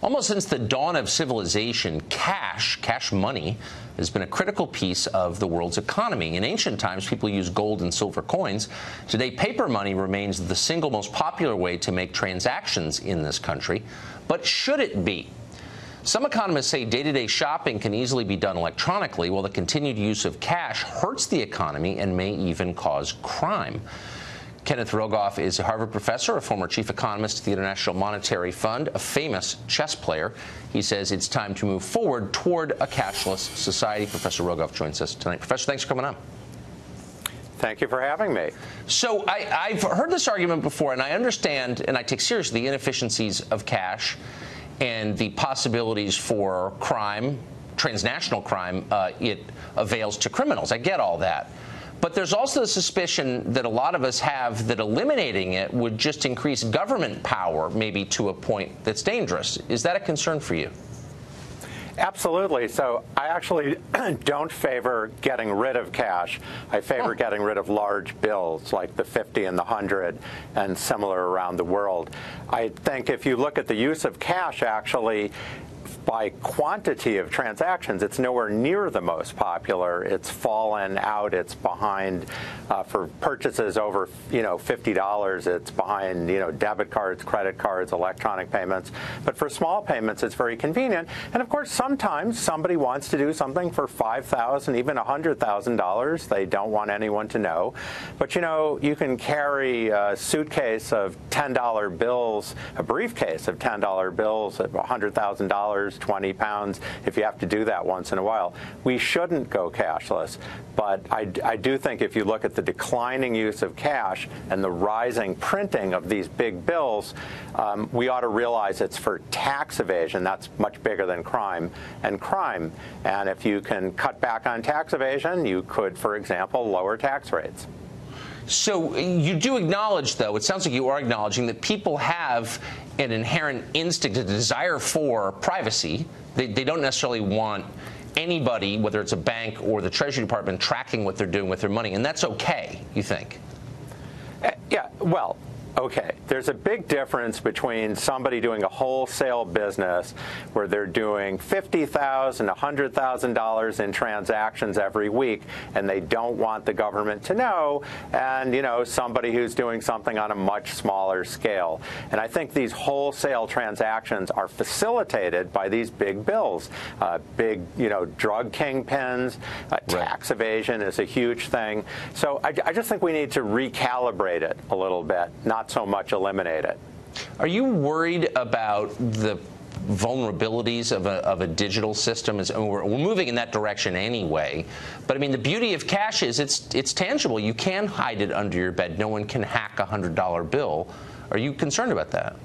Almost since the dawn of civilization, cash money, has been a critical piece of the world's economy. In ancient times, people used gold and silver coins. Today, paper money remains the single most popular way to make transactions in this country. But should it be? Some economists say day-to-day shopping can easily be done electronically, while the continued use of cash hurts the economy and may even cause crime. Kenneth Rogoff is a Harvard professor, a former chief economist at the International Monetary Fund, a famous chess player. He says it's time to move forward toward a cashless society. Professor Rogoff joins us tonight. Professor, thanks for coming on. Thank you for having me. So I've heard this argument before, and I understand and I take seriously the inefficiencies of cash and the possibilities for crime, transnational crime, it avails to criminals. I get all that. But there's also the suspicion that a lot of us have that eliminating it would just increase government power, maybe to a point that's dangerous. Is that a concern for you? Absolutely. So I actually don't favor getting rid of cash. I favor getting rid of large bills like the 50 and the 100 and similar around the world. I think if you look at the use of cash, actually, by quantity of transactions, it's nowhere near the most popular. It's fallen out. It's behind for purchases over, $50. It's behind, debit cards, credit cards, electronic payments. But for small payments, it's very convenient. And of course, sometimes somebody wants to do something for $5,000, even $100,000. They don't want anyone to know. But you can carry a suitcase of $10 bills, a briefcase of $10 bills of $100,000. 20 pounds, if you have to do that once in a while. We shouldn't go cashless, but I do think if you look at the declining use of cash and the rising printing of these big bills, we ought to realize it's for tax evasion. That's much bigger than crime. And if you can cut back on tax evasion, you could, for example, lower tax rates. So you do acknowledge, though, it sounds like you are acknowledging that people have an inherent instinct, a desire for privacy. They don't necessarily want anybody, whether it's a bank or the Treasury Department, tracking what they're doing with their money. And that's okay, you think? Yeah, well, okay. There's a big difference between somebody doing a wholesale business where they're doing $50,000, $100,000 in transactions every week, and they don't want the government to know, and somebody who's doing something on a much smaller scale. And I think these wholesale transactions are facilitated by these big bills, big drug kingpins. Tax evasion is a huge thing. So I just think we need to recalibrate it a little bit, not so much eliminate it. Are you worried about the vulnerabilities of a digital system? We're moving in that direction anyway. But I mean, the beauty of cash is it's tangible. You can hide it under your bed. No one can hack a $100 bill. Are you concerned about that?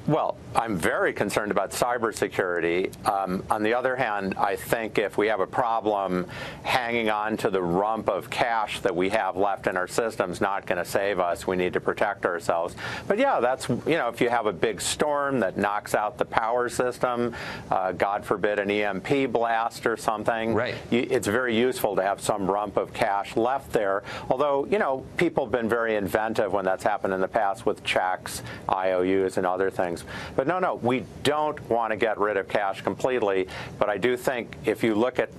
Well, I'm very concerned about cybersecurity. On the other hand, I think if we have a problem, hanging on to the rump of cash that we have left in our system's not going to save us. We need to protect ourselves. But yeah, that's, if you have a big storm that knocks out the power system, God forbid an EMP blast or something, right. It's very useful to have some rump of cash left there. Although, people have been very inventive when that's happened in the past with checks, IOUs, and other things. But no, we don't want to get rid of cash completely. But I do think if you look at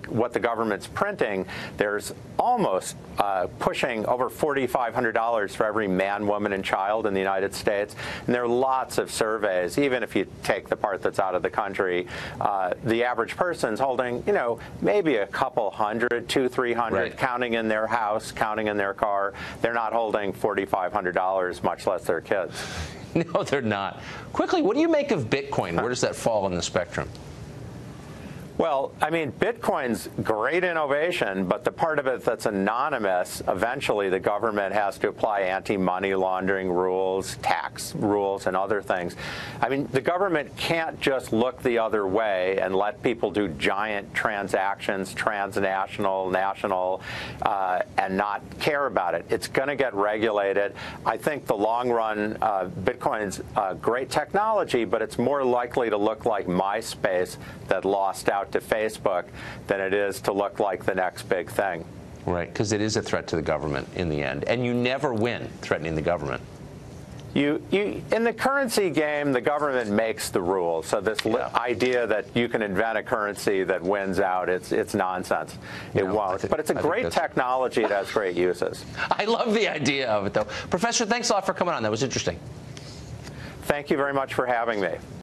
what the government's printing, there's almost pushing over $4,500 for every man, woman, and child in the United States. And there are lots of surveys. Even if you take the part that's out of the country, the average person's holding maybe a couple hundred, $200, $300, right. Counting in their house, counting in their car. They're not holding $4,500, much less their kids. No, they're not. Quickly, what do you make of Bitcoin? Where does that fall in the spectrum? Well, I mean, Bitcoin's great innovation, but the part of it that's anonymous, eventually the government has to apply anti-money laundering rules, tax rules, and other things. I mean, the government can't just look the other way and let people do giant transactions, transnational, national, and not care about it. It's going to get regulated. I think the long run, Bitcoin's great technology, but it's more likely to look like MySpace that lost out to Facebook than it is to look like the next big thing. Right, because it is a threat to the government in the end. And you never win threatening the government. In the currency game, the government makes the rules. So this idea that you can invent a currency that wins out, it's nonsense. It won't. But it's a great technology. It has great uses. I love the idea of it, though. Professor, thanks a lot for coming on. That was interesting. Thank you very much for having me.